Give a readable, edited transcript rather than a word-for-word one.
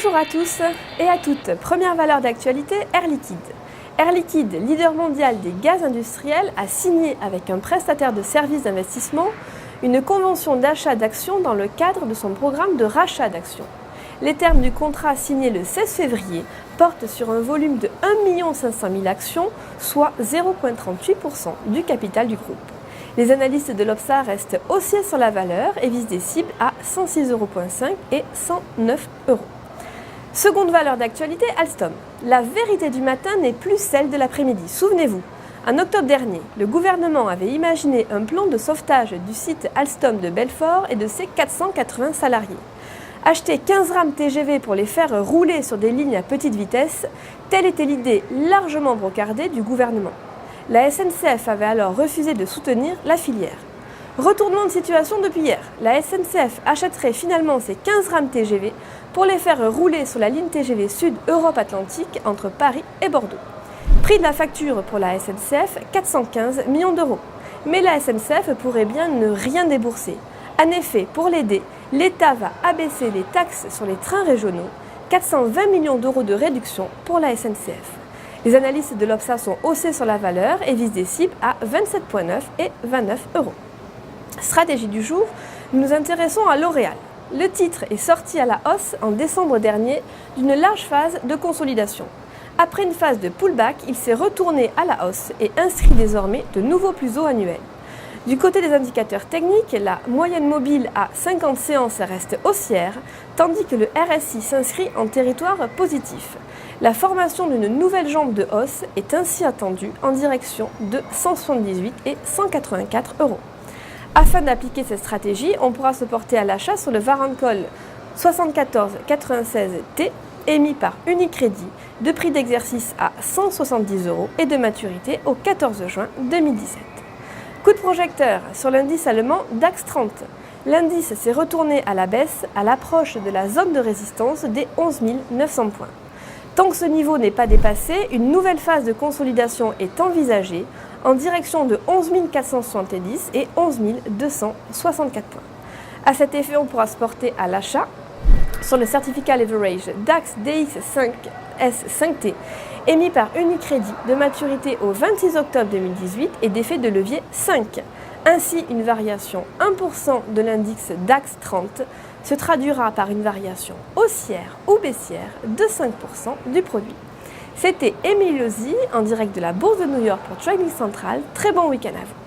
Bonjour à tous et à toutes. Première valeur d'actualité, Air Liquide. Air Liquide, leader mondial des gaz industriels, a signé avec un prestataire de services d'investissement une convention d'achat d'actions dans le cadre de son programme de rachat d'actions. Les termes du contrat signé le 16 février portent sur un volume de 1 500 000 actions, soit 0,38% du capital du groupe. Les analystes de l'Obsa restent haussiers sur la valeur et visent des cibles à 106,5 € et 109 €. Seconde valeur d'actualité, Alstom. La vérité du matin n'est plus celle de l'après-midi. Souvenez-vous, en octobre dernier, le gouvernement avait imaginé un plan de sauvetage du site Alstom de Belfort et de ses 480 salariés. Acheter 15 rames TGV pour les faire rouler sur des lignes à petite vitesse, telle était l'idée largement brocardée du gouvernement. La SNCF avait alors refusé de soutenir la filière. Retournement de situation depuis hier. La SNCF achèterait finalement ces 15 rames TGV pour les faire rouler sur la ligne TGV Sud Europe-Atlantique entre Paris et Bordeaux. Prix de la facture pour la SNCF, 415 millions d'euros. Mais la SNCF pourrait bien ne rien débourser. En effet, pour l'aider, l'État va abaisser les taxes sur les trains régionaux, 420 millions d'euros de réduction pour la SNCF. Les analystes de l'Obsa sont haussés sur la valeur et visent des cibles à 27,9 et 29 €. Stratégie du jour, nous nous intéressons à L'Oréal. Le titre est sorti à la hausse en décembre dernier d'une large phase de consolidation. Après une phase de pullback, il s'est retourné à la hausse et inscrit désormais de nouveaux plus hauts annuels. Du côté des indicateurs techniques, la moyenne mobile à 50 séances reste haussière, tandis que le RSI s'inscrit en territoire positif. La formation d'une nouvelle jambe de hausse est ainsi attendue en direction de 178 et 184 €. Afin d'appliquer cette stratégie, on pourra se porter à l'achat sur le Varencol 7496T émis par Unicredit, de prix d'exercice à 170 € et de maturité au 14 juin 2017. Coup de projecteur sur l'indice allemand DAX 30. L'indice s'est retourné à la baisse à l'approche de la zone de résistance des 11 900 points. Tant que ce niveau n'est pas dépassé, une nouvelle phase de consolidation est envisagée en direction de 11 470 et 11 264 points. À cet effet, on pourra se porter à l'achat sur le certificat leverage DAX DX5S5T émis par Unicredit de maturité au 26 octobre 2018 et d'effet de levier 5. Ainsi, une variation 1% de l'indice DAX 30 se traduira par une variation haussière ou baissière de 5% du produit. C'était Émilie Lozy en direct de la Bourse de New York pour Trading Central. Très bon week-end à vous.